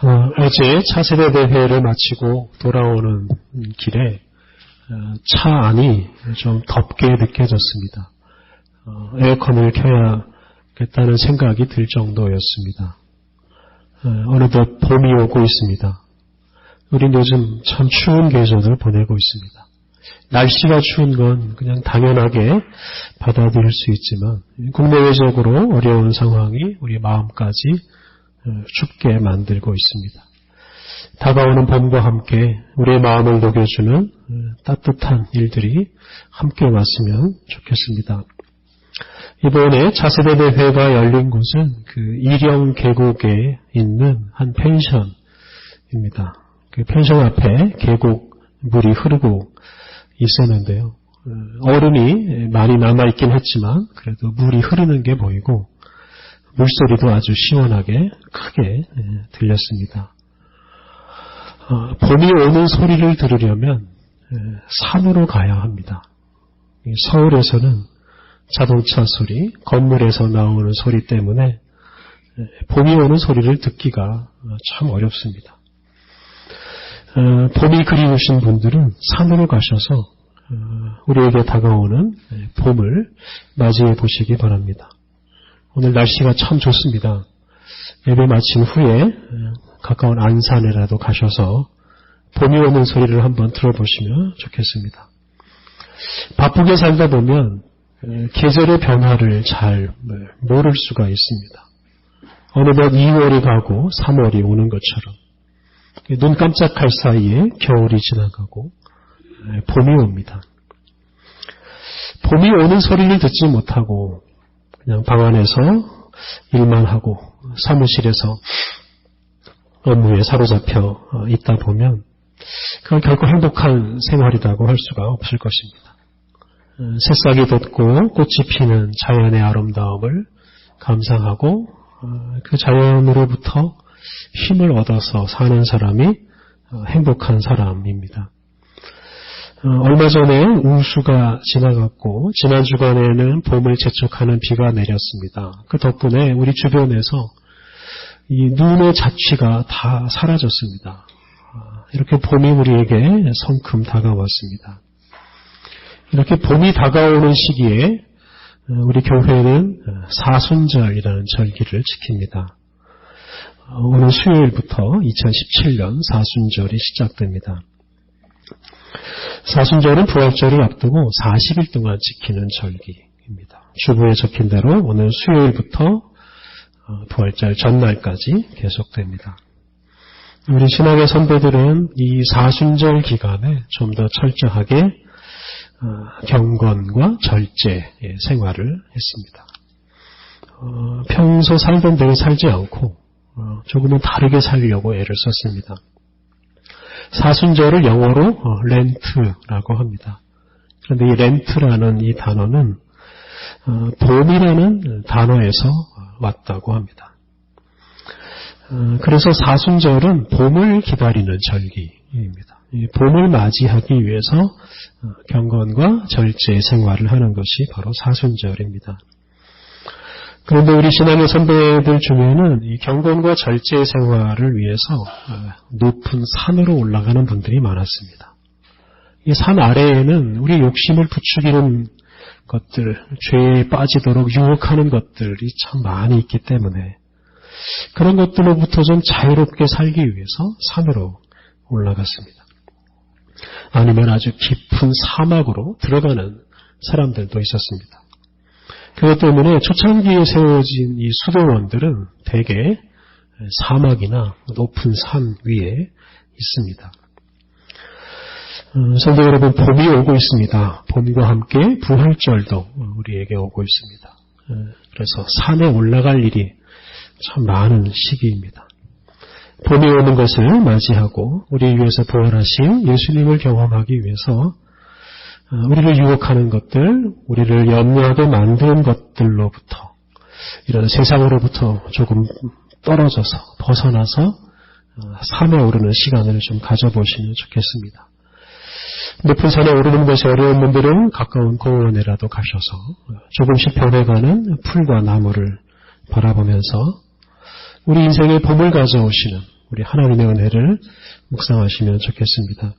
어제 차세대 대회를 마치고 돌아오는 길에 차 안이 좀 덥게 느껴졌습니다. 에어컨을 켜야겠다는 생각이 들 정도였습니다. 어느덧 봄이 오고 있습니다. 우린 요즘 참 추운 계절을 보내고 있습니다. 날씨가 추운 건 그냥 당연하게 받아들일 수 있지만 국내외적으로 어려운 상황이 우리 마음까지 춥게 만들고 있습니다. 다가오는 봄과 함께 우리의 마음을 녹여주는 따뜻한 일들이 함께 왔으면 좋겠습니다. 이번에 차세대 대회가 열린 곳은 그 일영 계곡에 있는 한 펜션입니다. 그 펜션 앞에 계곡 물이 흐르고 있었는데요. 얼음이 많이 남아있긴 했지만 그래도 물이 흐르는 게 보이고 물소리도 아주 시원하게 크게 들렸습니다. 봄이 오는 소리를 들으려면 산으로 가야 합니다. 서울에서는 자동차 소리, 건물에서 나오는 소리 때문에 봄이 오는 소리를 듣기가 참 어렵습니다. 봄이 그리우신 분들은 산으로 가셔서 우리에게 다가오는 봄을 맞이해 보시기 바랍니다. 오늘 날씨가 참 좋습니다. 예배 마친 후에 가까운 안산에라도 가셔서 봄이 오는 소리를 한번 들어보시면 좋겠습니다. 바쁘게 살다 보면 계절의 변화를 잘 모를 수가 있습니다. 어느덧 2월이 가고 3월이 오는 것처럼 눈 깜짝할 사이에 겨울이 지나가고 봄이 옵니다. 봄이 오는 소리를 듣지 못하고 그냥 방 안에서 일만 하고 사무실에서 업무에 사로잡혀 있다 보면 그건 결코 행복한 생활이라고 할 수가 없을 것입니다. 새싹이 돋고 꽃이 피는 자연의 아름다움을 감상하고 그 자연으로부터 힘을 얻어서 사는 사람이 행복한 사람입니다. 얼마 전에 우수가 지나갔고 지난 주간에는 봄을 재촉하는 비가 내렸습니다. 그 덕분에 우리 주변에서 이 눈의 자취가 다 사라졌습니다. 이렇게 봄이 우리에게 성큼 다가왔습니다. 이렇게 봄이 다가오는 시기에 우리 교회는 사순절이라는 절기를 지킵니다. 오늘 수요일부터 2017년 사순절이 시작됩니다. 사순절은 부활절을 앞두고 40일 동안 지키는 절기입니다. 주보에 적힌 대로 오늘 수요일부터 부활절 전날까지 계속됩니다. 우리 신학의 선배들은 이 사순절 기간에 좀 더 철저하게 경건과 절제 생활을 했습니다. 평소 살던 대로 살지 않고 조금은 다르게 살려고 애를 썼습니다. 사순절을 영어로 렌트라고 합니다. 그런데 이 렌트라는 이 단어는 봄이라는 단어에서 왔다고 합니다. 그래서 사순절은 봄을 기다리는 절기입니다. 이 봄을 맞이하기 위해서 경건과 절제 생활을 하는 것이 바로 사순절입니다. 그런데 우리 신앙의 선배들 중에는 이 경건과 절제 생활을 위해서 높은 산으로 올라가는 분들이 많았습니다. 이 산 아래에는 우리 욕심을 부추기는 것들, 죄에 빠지도록 유혹하는 것들이 참 많이 있기 때문에 그런 것들로부터 좀 자유롭게 살기 위해서 산으로 올라갔습니다. 아니면 아주 깊은 사막으로 들어가는 사람들도 있었습니다. 그것 때문에 초창기에 세워진 이 수도원들은 대개 사막이나 높은 산 위에 있습니다. 성도 여러분, 봄이 오고 있습니다. 봄과 함께 부활절도 우리에게 오고 있습니다. 그래서 산에 올라갈 일이 참 많은 시기입니다. 봄이 오는 것을 맞이하고 우리 위해서 부활하신 예수님을 경험하기 위해서 우리를 유혹하는 것들, 우리를 염려하게 만드는 것들로부터 이런 세상으로부터 조금 떨어져서 벗어나서 산에 오르는 시간을 좀 가져보시면 좋겠습니다. 높은 산에 오르는 것이 어려운 분들은 가까운 공원에라도 가셔서 조금씩 변해가는 풀과 나무를 바라보면서 우리 인생에 봄을 가져오시는 우리 하나님의 은혜를 묵상하시면 좋겠습니다.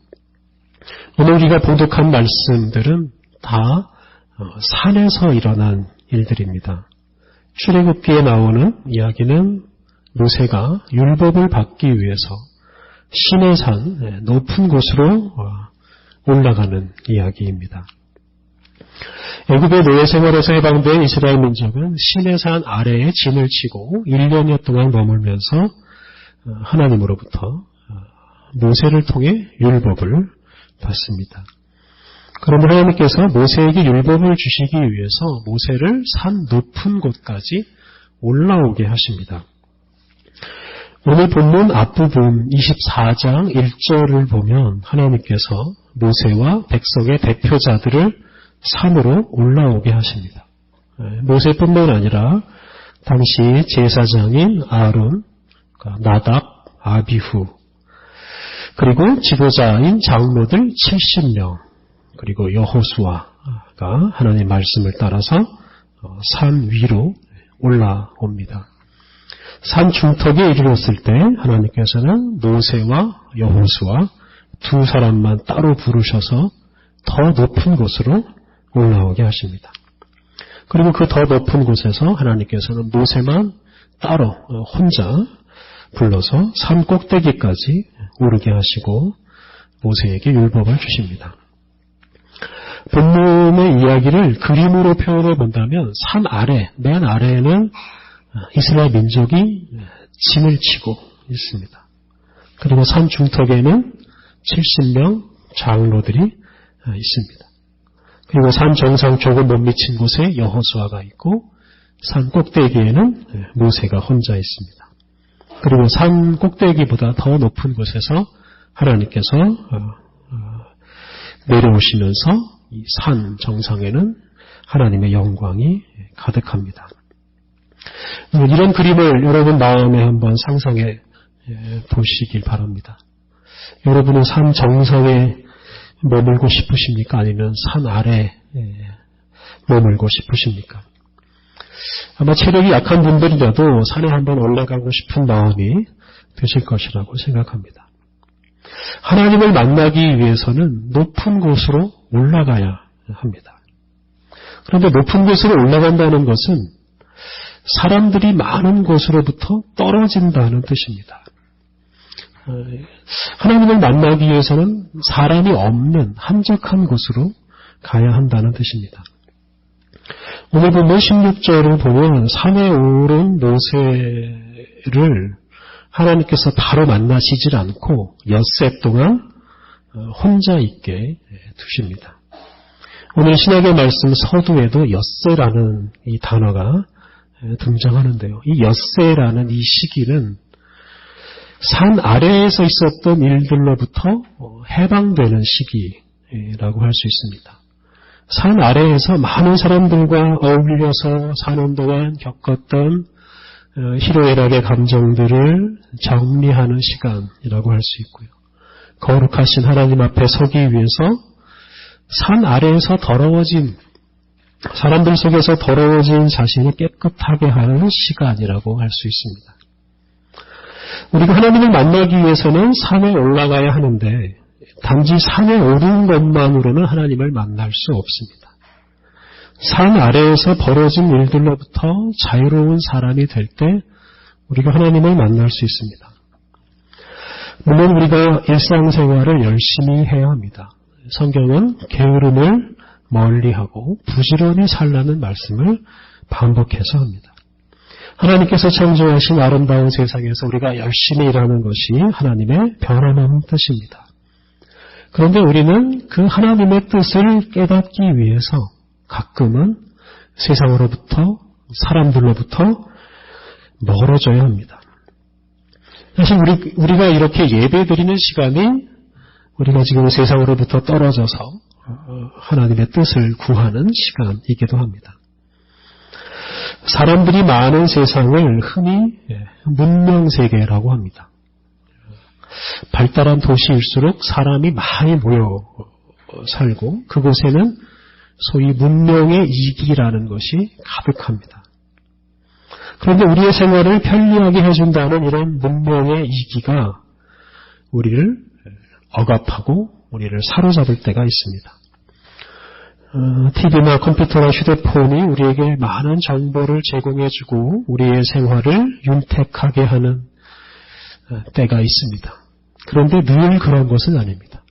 오늘 우리가 봉독한 말씀들은 다 산에서 일어난 일들입니다. 출애굽기에 나오는 이야기는 모세가 율법을 받기 위해서 시내산 높은 곳으로 올라가는 이야기입니다. 애굽의 노예 생활에서 해방된 이스라엘 민족은 시내산 아래에 진을 치고 1년여 동안 머물면서 하나님으로부터 모세를 통해 율법을 받습니다. 그런데 하나님께서 모세에게 율법을 주시기 위해서 모세를 산 높은 곳까지 올라오게 하십니다. 오늘 본문 앞부분 24장 1절을 보면 하나님께서 모세와 백성의 대표자들을 산으로 올라오게 하십니다. 모세뿐만 아니라 당시 제사장인 아론, 나답, 아비후, 그리고 지도자인 장로들 70명, 그리고 여호수아가 하나님 말씀을 따라서 산 위로 올라옵니다. 산 중턱에 이르렀을 때 하나님께서는 모세와 여호수아 두 사람만 따로 부르셔서 더 높은 곳으로 올라오게 하십니다. 그리고 그 더 높은 곳에서 하나님께서는 모세만 따로 혼자 불러서 산 꼭대기까지 오르게 하시고 모세에게 율법을 주십니다. 본문의 이야기를 그림으로 표현해 본다면 산 아래, 맨 아래에는 이스라엘 민족이 진을 치고 있습니다. 그리고 산 중턱에는 70명 장로들이 있습니다. 그리고 산 정상 조금 못 미친 곳에 여호수아가 있고 산 꼭대기에는 모세가 혼자 있습니다. 그리고 산 꼭대기보다 더 높은 곳에서 하나님께서 내려오시면서 이 산 정상에는 하나님의 영광이 가득합니다. 이런 그림을 여러분 마음에 한번 상상해 보시길 바랍니다. 여러분은 산 정상에 머물고 싶으십니까? 아니면 산 아래에 머물고 싶으십니까? 아마 체력이 약한 분들이라도 산에 한번 올라가고 싶은 마음이 드실 것이라고 생각합니다. 하나님을 만나기 위해서는 높은 곳으로 올라가야 합니다. 그런데 높은 곳으로 올라간다는 것은 사람들이 많은 곳으로부터 떨어진다는 뜻입니다. 하나님을 만나기 위해서는 사람이 없는 한적한 곳으로 가야 한다는 뜻입니다. 오늘 보면 16절을 보면 산에 오른 모세를 하나님께서 바로 만나시질 않고 엿새 동안 혼자 있게 두십니다. 오늘 신약의 말씀 서두에도 엿새라는 이 단어가 등장하는데요. 이 엿새라는 이 시기는 산 아래에서 있었던 일들로부터 해방되는 시기라고 할 수 있습니다. 산 아래에서 많은 사람들과 어울려서 사는 동안 겪었던 희로애락의 감정들을 정리하는 시간이라고 할 수 있고요. 거룩하신 하나님 앞에 서기 위해서 산 아래에서 더러워진 사람들 속에서 더러워진 자신을 깨끗하게 하는 시간이라고 할 수 있습니다. 우리가 하나님을 만나기 위해서는 산에 올라가야 하는데 단지 산에 오른 것만으로는 하나님을 만날 수 없습니다. 산 아래에서 벌어진 일들로부터 자유로운 사람이 될 때 우리가 하나님을 만날 수 있습니다. 물론 우리가 일상생활을 열심히 해야 합니다. 성경은 게으름을 멀리하고 부지런히 살라는 말씀을 반복해서 합니다. 하나님께서 창조하신 아름다운 세상에서 우리가 열심히 일하는 것이 하나님의 변함없는 뜻입니다. 그런데 우리는 그 하나님의 뜻을 깨닫기 위해서 가끔은 세상으로부터 사람들로부터 멀어져야 합니다. 사실 우리가 이렇게 예배드리는 시간이 우리가 지금 세상으로부터 떨어져서 하나님의 뜻을 구하는 시간이기도 합니다. 사람들이 많은 세상을 흔히 문명세계라고 합니다. 발달한 도시일수록 사람이 많이 모여 살고 그곳에는 소위 문명의 이기라는 것이 가득합니다. 그런데 우리의 생활을 편리하게 해준다는 이런 문명의 이기가 우리를 억압하고 우리를 사로잡을 때가 있습니다. TV나 컴퓨터나 휴대폰이 우리에게 많은 정보를 제공해주고 우리의 생활을 윤택하게 하는 때가 있습니다. 그런데 늘 그런 것은 아닙니다.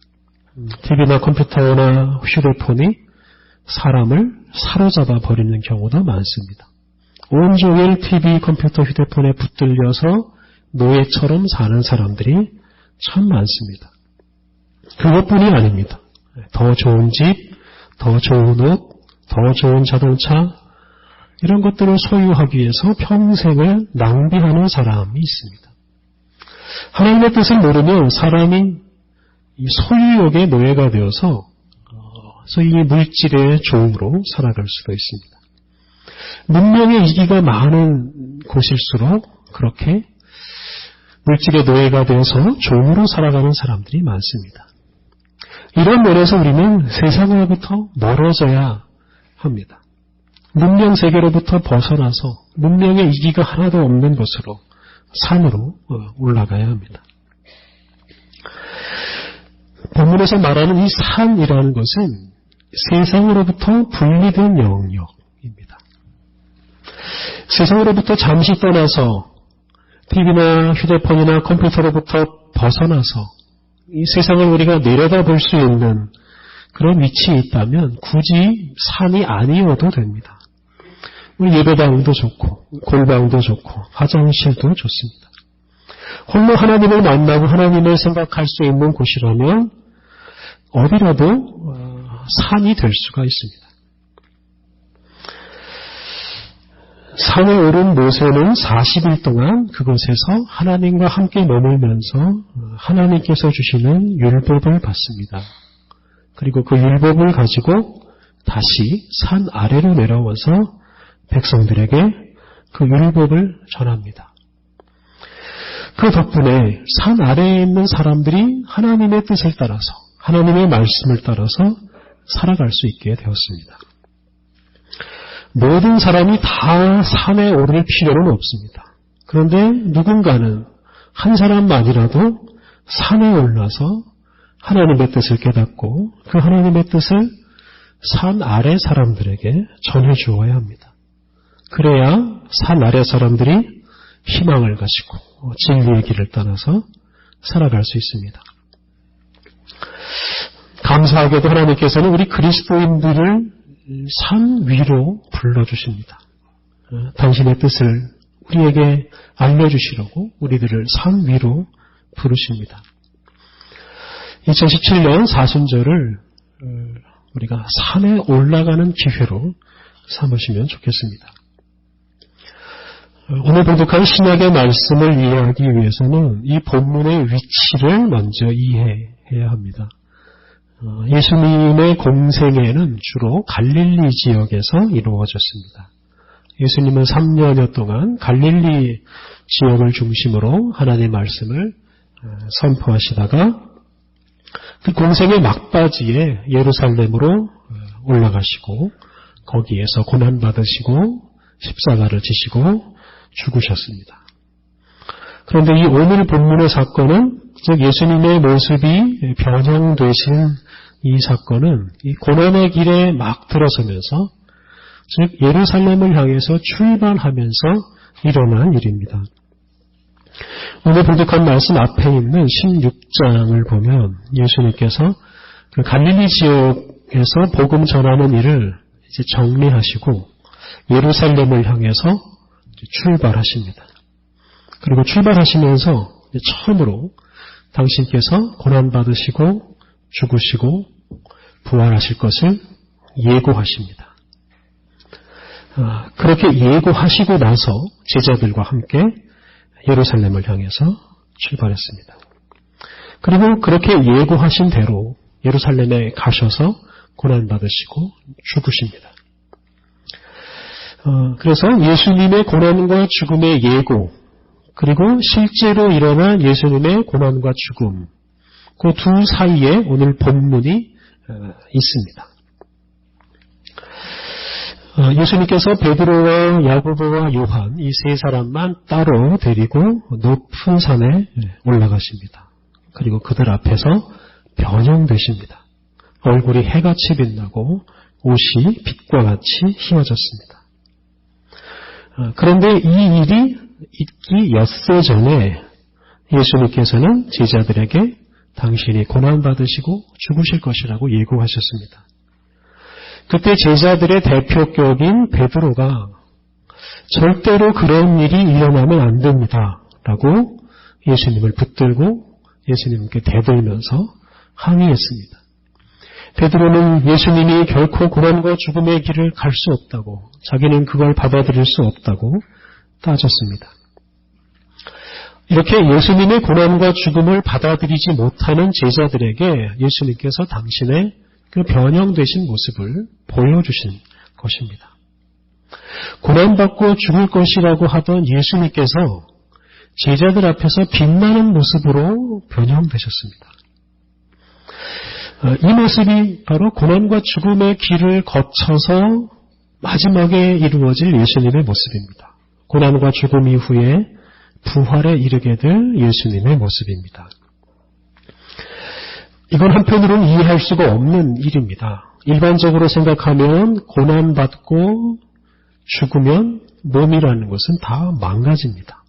TV나 컴퓨터나 휴대폰이 사람을 사로잡아 버리는 경우도 많습니다. 온종일 TV, 컴퓨터, 휴대폰에 붙들려서 노예처럼 사는 사람들이 참 많습니다. 그것뿐이 아닙니다. 더 좋은 집, 더 좋은 옷, 더 좋은 자동차 이런 것들을 소유하기 위해서 평생을 낭비하는 사람이 있습니다. 하나님의 뜻을 모르면 사람이 이 소유욕의 노예가 되어서 소위 물질의 종으로 살아갈 수도 있습니다. 문명의 이기가 많은 곳일수록 그렇게 물질의 노예가 되어서 종으로 살아가는 사람들이 많습니다. 이런 면에서 우리는 세상으로부터 멀어져야 합니다. 문명 세계로부터 벗어나서 문명의 이기가 하나도 없는 곳으로 산으로 올라가야 합니다. 본문에서 말하는 이 산이라는 것은 세상으로부터 분리된 영역입니다. 세상으로부터 잠시 떠나서 TV나 휴대폰이나 컴퓨터로부터 벗어나서 이 세상을 우리가 내려다볼 수 있는 그런 위치에 있다면 굳이 산이 아니어도 됩니다. 우리 예배당도 좋고 골방도 좋고 화장실도 좋습니다. 홀로 하나님을 만나고 하나님을 생각할 수 있는 곳이라면 어디라도 산이 될 수가 있습니다. 산에 오른 모세는 40일 동안 그곳에서 하나님과 함께 머물면서 하나님께서 주시는 율법을 받습니다. 그리고 그 율법을 가지고 다시 산 아래로 내려와서 백성들에게 그 율법을 전합니다. 그 덕분에 산 아래에 있는 사람들이 하나님의 뜻을 따라서 하나님의 말씀을 따라서 살아갈 수 있게 되었습니다. 모든 사람이 다 산에 오를 필요는 없습니다. 그런데 누군가는 한 사람만이라도 산에 올라서 하나님의 뜻을 깨닫고 그 하나님의 뜻을 산 아래 사람들에게 전해 주어야 합니다. 그래야 산 아래 사람들이 희망을 가지고 진리의 길을 따라서 살아갈 수 있습니다. 감사하게도 하나님께서는 우리 그리스도인들을 산 위로 불러주십니다. 당신의 뜻을 우리에게 알려주시려고 우리들을 산 위로 부르십니다. 2017년 사순절을 우리가 산에 올라가는 기회로 삼으시면 좋겠습니다. 오늘 봉독한 신약의 말씀을 이해하기 위해서는 이 본문의 위치를 먼저 이해해야 합니다. 예수님의 공생애는 주로 갈릴리 지역에서 이루어졌습니다. 예수님은 3년여 동안 갈릴리 지역을 중심으로 하나님의 말씀을 선포하시다가 그 공생의 막바지에 예루살렘으로 올라가시고 거기에서 고난받으시고 십자가를 지시고 죽으셨습니다. 그런데 이 오늘 본문의 사건은 즉 예수님의 모습이 변형되신 이 사건은 이 고난의 길에 막 들어서면서 즉 예루살렘을 향해서 출발하면서 일어난 일입니다. 오늘 봉독한 말씀 앞에 있는 16장을 보면 예수님께서 그 갈릴리 지역에서 복음 전하는 일을 이제 정리하시고 예루살렘을 향해서 출발하십니다. 그리고 출발하시면서 처음으로 당신께서 고난받으시고 죽으시고 부활하실 것을 예고하십니다. 그렇게 예고하시고 나서 제자들과 함께 예루살렘을 향해서 출발했습니다. 그리고 그렇게 예고하신 대로 예루살렘에 가셔서 고난받으시고 죽으십니다. 그래서 예수님의 고난과 죽음의 예고 그리고 실제로 일어난 예수님의 고난과 죽음 그 두 사이에 오늘 본문이 있습니다. 예수님께서 베드로와 야고보와 요한 이 세 사람만 따로 데리고 높은 산에 올라가십니다. 그리고 그들 앞에서 변형되십니다. 얼굴이 해같이 빛나고 옷이 빛과 같이 휘어졌습니다. 그런데 이 일이 있기 엿새 전에 예수님께서는 제자들에게 당신이 고난받으시고 죽으실 것이라고 예고하셨습니다. 그때 제자들의 대표격인 베드로가 절대로 그런 일이 일어나면 안 됩니다. 라고 예수님을 붙들고 예수님께 대들면서 항의했습니다. 베드로는 예수님이 결코 고난과 죽음의 길을 갈 수 없다고, 자기는 그걸 받아들일 수 없다고 따졌습니다. 이렇게 예수님의 고난과 죽음을 받아들이지 못하는 제자들에게 예수님께서 당신의 그 변형되신 모습을 보여주신 것입니다. 고난받고 죽을 것이라고 하던 예수님께서 제자들 앞에서 빛나는 모습으로 변형되셨습니다. 이 모습이 바로 고난과 죽음의 길을 거쳐서 마지막에 이루어질 예수님의 모습입니다. 고난과 죽음 이후에 부활에 이르게 될 예수님의 모습입니다. 이건 한편으로는 이해할 수가 없는 일입니다. 일반적으로 생각하면 고난받고 죽으면 몸이라는 것은 다 망가집니다.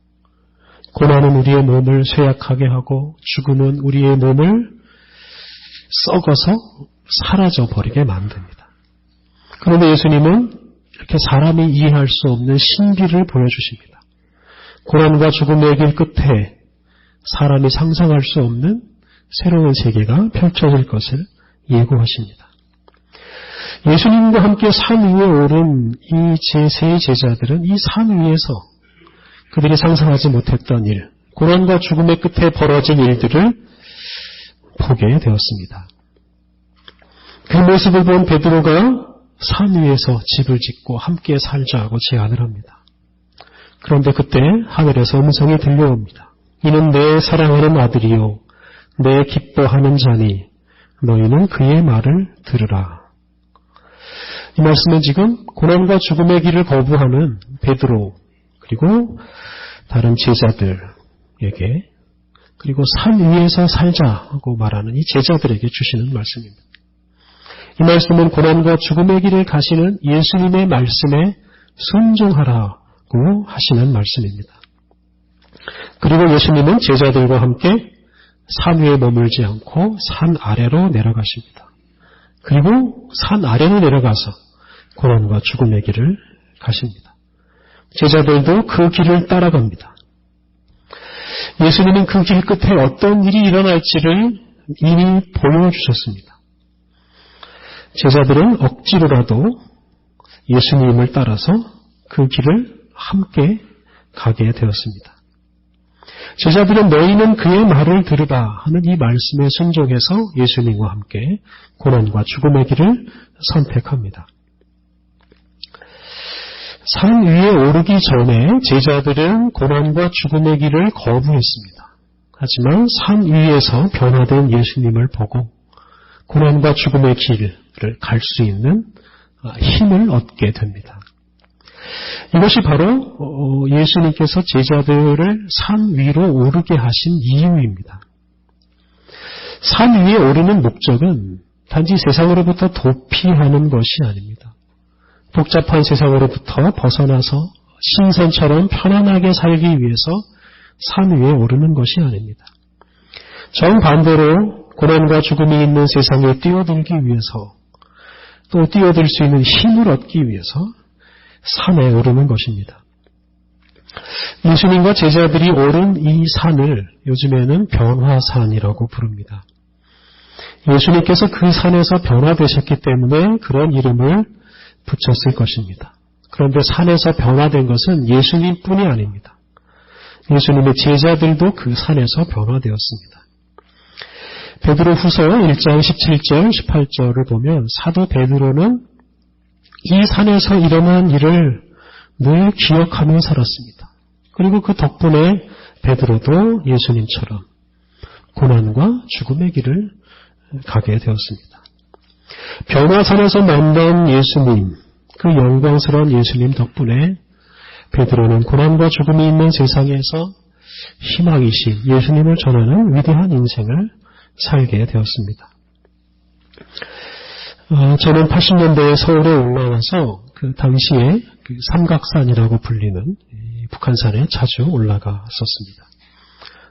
고난은 우리의 몸을 쇠약하게 하고 죽음은 우리의 몸을 썩어서 사라져버리게 만듭니다. 그런데 예수님은 이렇게 사람이 이해할 수 없는 신비를 보여주십니다. 고난과 죽음의 길 끝에 사람이 상상할 수 없는 새로운 세계가 펼쳐질 것을 예고하십니다. 예수님과 함께 산 위에 오른 이 제3 제자들은 이 산 위에서 그들이 상상하지 못했던 일, 고난과 죽음의 끝에 벌어진 일들을 보게 되었습니다. 그 모습을 본 베드로가 산 위에서 집을 짓고 함께 살자고 제안을 합니다. 그런데 그때 하늘에서 음성이 들려옵니다. 이는 내 사랑하는 아들이요 내 기뻐하는 자니 너희는 그의 말을 들으라. 이 말씀은 지금 고난과 죽음의 길을 거부하는 베드로 그리고 다른 제자들에게 그리고 산 위에서 살자고 말하는 이 제자들에게 주시는 말씀입니다. 이 말씀은 고난과 죽음의 길을 가시는 예수님의 말씀에 순종하라고 하시는 말씀입니다. 그리고 예수님은 제자들과 함께 산 위에 머물지 않고 산 아래로 내려가십니다. 그리고 산 아래로 내려가서 고난과 죽음의 길을 가십니다. 제자들도 그 길을 따라갑니다. 예수님은 그 길 끝에 어떤 일이 일어날지를 이미 보여주셨습니다. 제자들은 억지로라도 예수님을 따라서 그 길을 함께 가게 되었습니다. 제자들은 너희는 그의 말을 들으라 하는 이 말씀에 순종해서 예수님과 함께 고난과 죽음의 길을 선택합니다. 산 위에 오르기 전에 제자들은 고난과 죽음의 길을 거부했습니다. 하지만 산 위에서 변화된 예수님을 보고 고난과 죽음의 길을 갈 수 있는 힘을 얻게 됩니다. 이것이 바로 예수님께서 제자들을 산 위로 오르게 하신 이유입니다. 산 위에 오르는 목적은 단지 세상으로부터 도피하는 것이 아닙니다. 복잡한 세상으로부터 벗어나서 신선처럼 편안하게 살기 위해서 산 위에 오르는 것이 아닙니다. 정반대로 고난과 죽음이 있는 세상에 뛰어들기 위해서 또 뛰어들 수 있는 힘을 얻기 위해서 산에 오르는 것입니다. 예수님과 제자들이 오른 이 산을 요즘에는 변화산이라고 부릅니다. 예수님께서 그 산에서 변화되셨기 때문에 그런 이름을 붙였을 것입니다. 그런데 산에서 변화된 것은 예수님뿐이 아닙니다. 예수님의 제자들도 그 산에서 변화되었습니다. 베드로후서 1장 17절, 18절을 보면 사도 베드로는 이 산에서 일어난 일을 늘 기억하며 살았습니다. 그리고 그 덕분에 베드로도 예수님처럼 고난과 죽음의 길을 가게 되었습니다. 변화산에서 만난 예수님, 그 영광스러운 예수님 덕분에 베드로는 고난과 죽음이 있는 세상에서 희망이신 예수님을 전하는 위대한 인생을 살게 되었습니다. 저는 80년대에 서울에 올라와서 그 당시에 그 삼각산이라고 불리는 북한산에 자주 올라갔었습니다.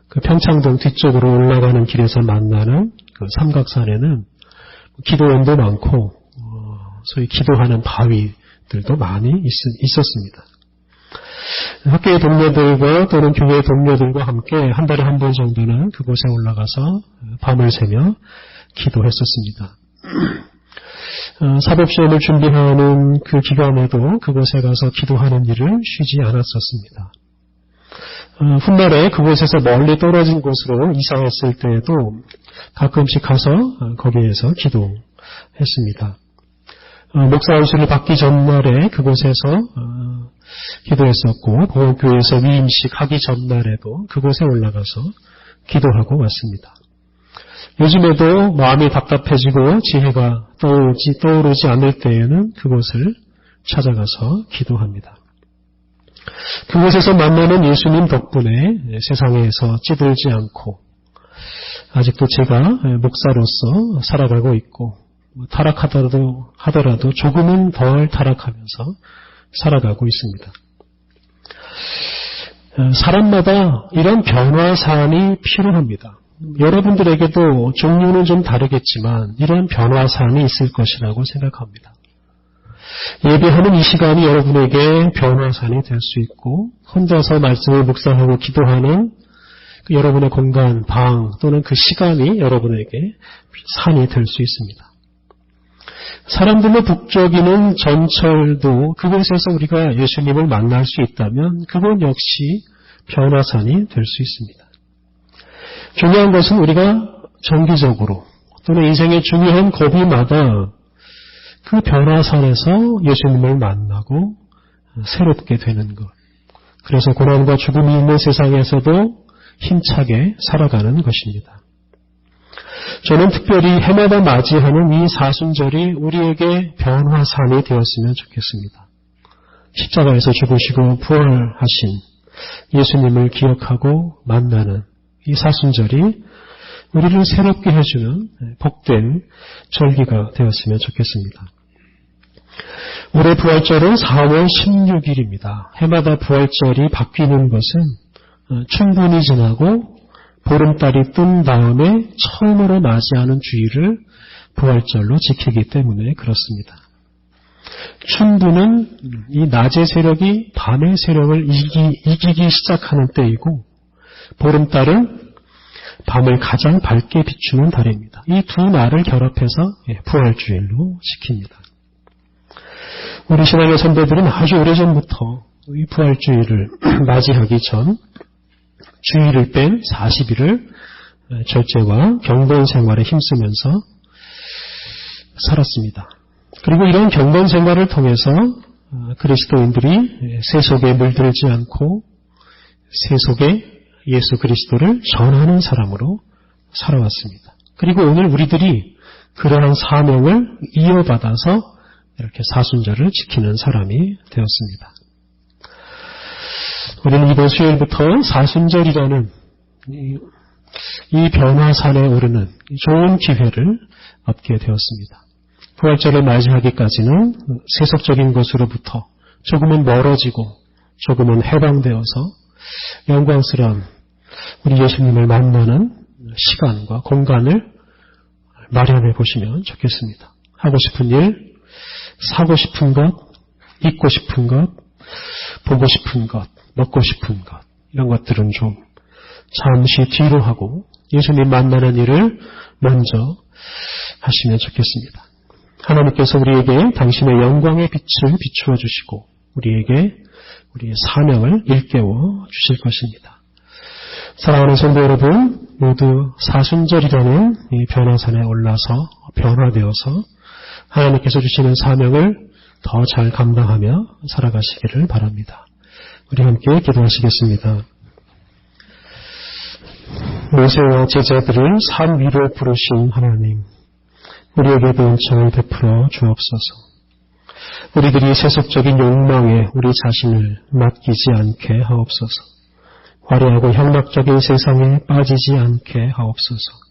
그 평창동 뒤쪽으로 올라가는 길에서 만나는 그 삼각산에는 기도원도 많고 소위 기도하는 바위들도 많이 있었습니다. 학교의 동료들과 또는 교회의 동료들과 함께 한 달에 한 번 정도는 그곳에 올라가서 밤을 새며 기도했었습니다. 사법시험을 준비하는 그 기간에도 그곳에 가서 기도하는 일을 쉬지 않았었습니다. 훗날에 그곳에서 멀리 떨어진 곳으로 이사했을 때에도 가끔씩 가서 거기에서 기도했습니다. 목사 안수를 받기 전날에 그곳에서 기도했었고 보호교회에서 위임식 하기 전날에도 그곳에 올라가서 기도하고 왔습니다. 요즘에도 마음이 답답해지고 지혜가 떠오르지 않을 때에는 그곳을 찾아가서 기도합니다. 그곳에서 만나는 예수님 덕분에 세상에서 찌들지 않고 아직도 제가 목사로서 살아가고 있고 타락하더라도 조금은 덜 타락하면서 살아가고 있습니다. 사람마다 이런 변화 사안이 필요합니다. 여러분들에게도 종류는 좀 다르겠지만 이런 변화 사안이 있을 것이라고 생각합니다. 예배하는 이 시간이 여러분에게 변화 사안이 될 수 있고 혼자서 말씀을 묵상하고 기도하는 그 여러분의 공간, 방 또는 그 시간이 여러분에게 산이 될 수 있습니다. 사람들로 북적이는 전철도 그곳에서 우리가 예수님을 만날 수 있다면 그건 역시 변화산이 될 수 있습니다. 중요한 것은 우리가 정기적으로 또는 인생의 중요한 고비마다 그 변화산에서 예수님을 만나고 새롭게 되는 것. 그래서 고난과 죽음이 있는 세상에서도 힘차게 살아가는 것입니다. 저는 특별히 해마다 맞이하는 이 사순절이 우리에게 변화산이 되었으면 좋겠습니다. 십자가에서 죽으시고 부활하신 예수님을 기억하고 만나는 이 사순절이 우리를 새롭게 해주는 복된 절기가 되었으면 좋겠습니다. 올해 부활절은 4월 16일입니다. 해마다 부활절이 바뀌는 것은 충분히 지나고 보름달이 뜬 다음에 처음으로 맞이하는 주일을 부활절로 지키기 때문에 그렇습니다. 춘부는 이 낮의 세력이 밤의 세력을 이기기 시작하는 때이고 보름달은 밤을 가장 밝게 비추는 달입니다. 이 두 날을 결합해서 부활주일로 지킵니다. 우리 신앙의 선배들은 아주 오래전부터 이 부활주일을 맞이하기 전 주일을 뺀 40일을 절제와 경건 생활에 힘쓰면서 살았습니다. 그리고 이런 경건 생활을 통해서 그리스도인들이 세속에 물들지 않고 세속에 예수 그리스도를 전하는 사람으로 살아왔습니다. 그리고 오늘 우리들이 그러한 사명을 이어받아서 이렇게 사순절을 지키는 사람이 되었습니다. 우리는 이번 수요일부터 사순절이라는 이 변화산에 오르는 좋은 기회를 얻게 되었습니다. 부활절을 맞이하기까지는 세속적인 것으로부터 조금은 멀어지고 조금은 해방되어서 영광스러운 우리 예수님을 만나는 시간과 공간을 마련해 보시면 좋겠습니다. 하고 싶은 일, 사고 싶은 것, 입고 싶은 것, 보고 싶은 것, 먹고 싶은 것, 이런 것들은 좀 잠시 뒤로 하고 예수님 만나는 일을 먼저 하시면 좋겠습니다. 하나님께서 우리에게 당신의 영광의 빛을 비추어 주시고 우리에게 우리의 사명을 일깨워 주실 것입니다. 사랑하는 성도 여러분, 모두 사순절이라는 이 변화산에 올라서 변화되어서 하나님께서 주시는 사명을 더 잘 감당하며 살아가시기를 바랍니다. 우리 함께 기도하시겠습니다. 모세와 제자들을 산 위로 부르신 하나님, 우리에게도 은총을 베풀어 주옵소서. 우리들이 세속적인 욕망에 우리 자신을 맡기지 않게 하옵소서. 화려하고 향락적인 세상에 빠지지 않게 하옵소서.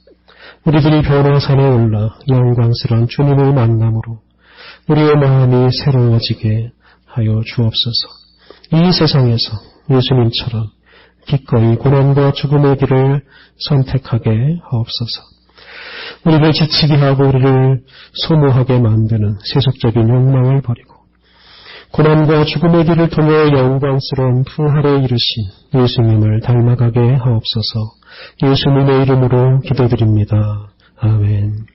우리들이 변화산에 올라 영광스러운 주님을 만남으로 우리의 마음이 새로워지게 하여 주옵소서. 이 세상에서 예수님처럼 기꺼이 고난과 죽음의 길을 선택하게 하옵소서. 우리를 지치게 하고 우리를 소모하게 만드는 세속적인 욕망을 버리고 고난과 죽음의 길을 통해 영광스러운 부활에 이르신 예수님을 닮아가게 하옵소서. 예수님의 이름으로 기도드립니다. 아멘.